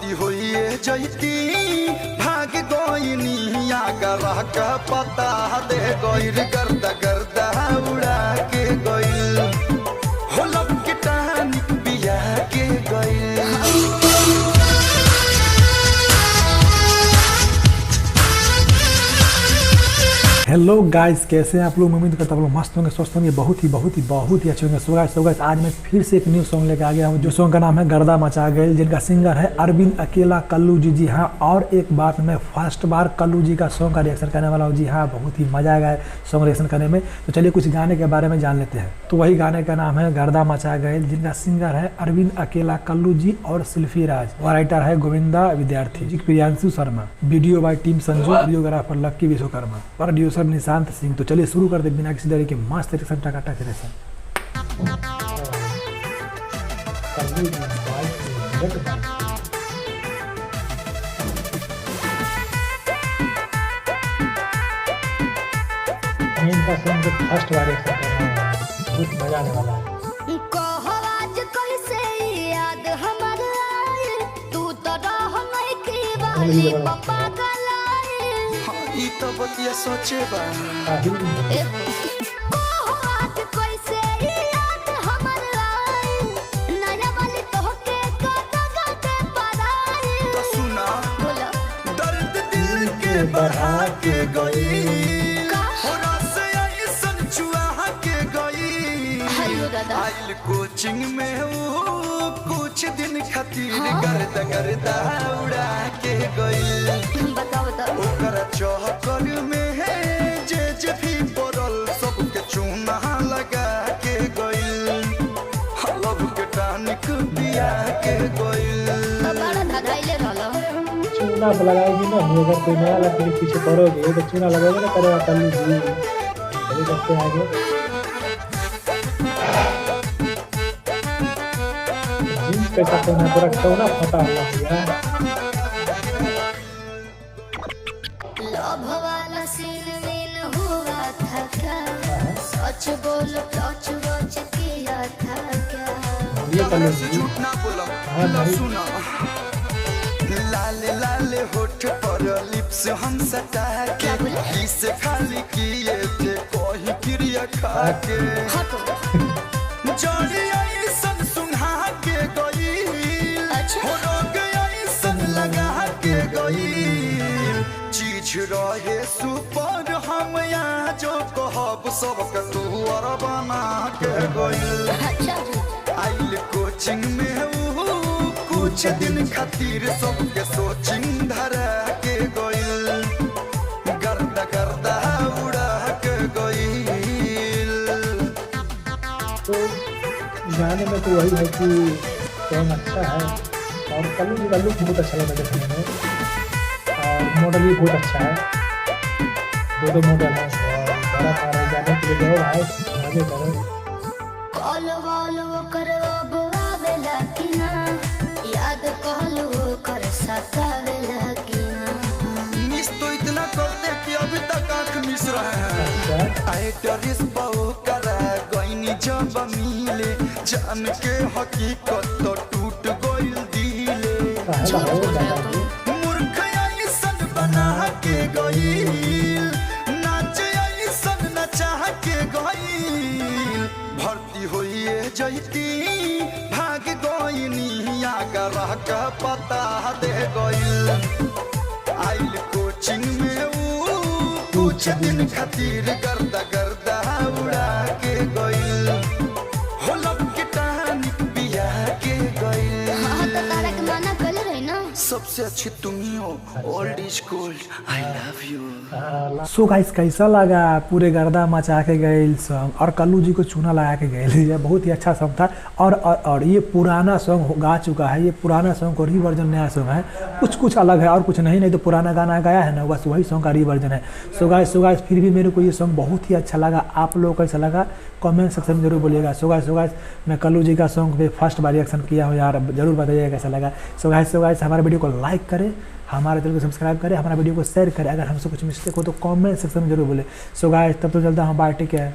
भर्ती होइए जैती भाग गोइनी आगरा का पता दे गइल गर्दा गर्दा उड़ा के गइल हो लब के टानी बिया के गइल। हेलो गाइस, कैसे हैं आप लोग? उम्मीद करता हूँ मस्त होंगे, स्वस्थ होंगे, बहुत ही अच्छे होंगे। सो गाइस आज मैं फिर से एक न्यू सॉन्ग लेके आ गया हूँ, जो सॉन्ग का नाम है गर्दा मचा गए, जिनका सिंगर है अरविंद अकेला कल्लू जी। जी हाँ, और एक बात, मैं फर्स्ट बार कल्लू जी का सॉन्ग का रिएक्शन करने वाला हूँ। जी हाँ, बहुत ही मजा आएगा सॉन्ग रिएक्शन करने में। तो चलिए कुछ गाने के बारे में जान लेते हैं। तो वही गाने का नाम है गर्दा मचा गए, जिनका सिंगर है अरविंद अकेला कल्लू जी और सिल्फी राज, और राइटर है गोविंदा विद्यार्थी, Priyanshu Sharma, video bye team Sanju, videographer लक्की विश्वकर्मा, प्रोड्यूसर निशांत सिंह। तो चलिए शुरू कर दे बिना किसी तरह के मस्त रिएक्शन टकाटक रिएक्शन। इनका सॉन्ग फर्स्ट बार रिएक्शन कर रहा हूं, बहुत मजा आने वाला है। पापा ई तो बतिया सोचे बा तो सुना दर्द दिल के बढ़ा के गई आइल कोचिंग में कुछ दिन खातिर गर्दा गर्दा उड़ा के गई। ओकर चौकर में है जे भी पड़ल सबके चूना लगा के गई, लब के टानिक दिया के गई। चूना लगाएगी ना, अगर कोई नया लड़के के पीछे पड़ोगे तो चूना लगाएगा ना, करेगा कल्लू जी। चलिए देखते हैं आगे। जींस कैसा पहना, पूरा टोना फटा हुआ है। लव वाला सीन वीन हुआ था क्या, सच बोलो टच वच किया था क्या, ये कल्लू से झूठ ना बोला। सुना लाले लाले होठ पर लिप्स हम सटा के इसे खाली किए थे कोई क्रिया खा के जोड़ी ऐसन सुंघा के गई, हो रोग ऐसन लगा के गई। चीज रहे सुपर हम यहाँ जो कहब सबके तुअर बना के गई। आइल कोचिंग में कुछ दिन खातिर सबके सोचिंग धरा के गई, गर्दा गर्दा उड़ा के गई। तो गाने में तो वही है कि सॉन्ग अच्छा है, और कल्लू जी का लुक बहुत अच्छा लगा देखने में, और मॉडल भी बहुत अच्छा है। दो मॉडल है और बड़ा कार है, जाने के लिए जाओ भाई, मजे करो। कॉल वॉल करब आवेला कि ना, याद कहलू कर सतावेला कि ना। मिस तो इतना करते कि अभी तक आँख मिस रहे हैं। आए टरिस बहु करा गईनी जब मिले, जान के हकीकत तो टूट गइल दिले। मूर्ख ऐसन बना के गइल, नाच ऐसन नचा के गइल। भर्ती होइए जैती भाग गइनी आगरा का पता दे गइल। आइल कोचिंग में कुछ दिन खातिर गर्दा गर्दा उड़ा के गइल, हो लब के टानिक बिया के गइल। हाँ तो तारा के माना कल रही ना, सबसे अच्छी तुम ही हो, old is gold, I love you. So guys कैसा लगा पूरे गर्दा मचा के गए सॉन्ग, और कल्लू जी को चूना लगा के गए, ये बहुत ही अच्छा सॉन्ग था। और ये पुराना सॉन्ग गा चुका है, ये पुराना सॉन्ग को रीवर्जन नया सॉन्ग है, कुछ अलग है और कुछ नहीं तो पुराना गाना गाया है ना, बस वही सॉन्ग का रीवर्जन है। सो गाइस फिर भी मेरे को ये सॉन्ग बहुत ही अच्छा लगा। आप लोगों को कैसा लगा कमेंट सेक्शन में जरूर बोलिएगा। सो गाइस मैं कल्लू जी का सॉन्ग पे फर्स्ट बार रिएक्शन किया हूँ यार, जरूर बताइएगा कैसा लगा। सो गाइस हमारे वीडियो को लाइक करें, हमारे चैनल को सब्सक्राइब करें, हमारा वीडियो को शेयर करें। अगर हमसे कुछ मिस्टेक हो तो कमेंट सेक्शन में जरूर बोले। सो गाइस तब तो चलता हूँ, बाय, टेक केयर।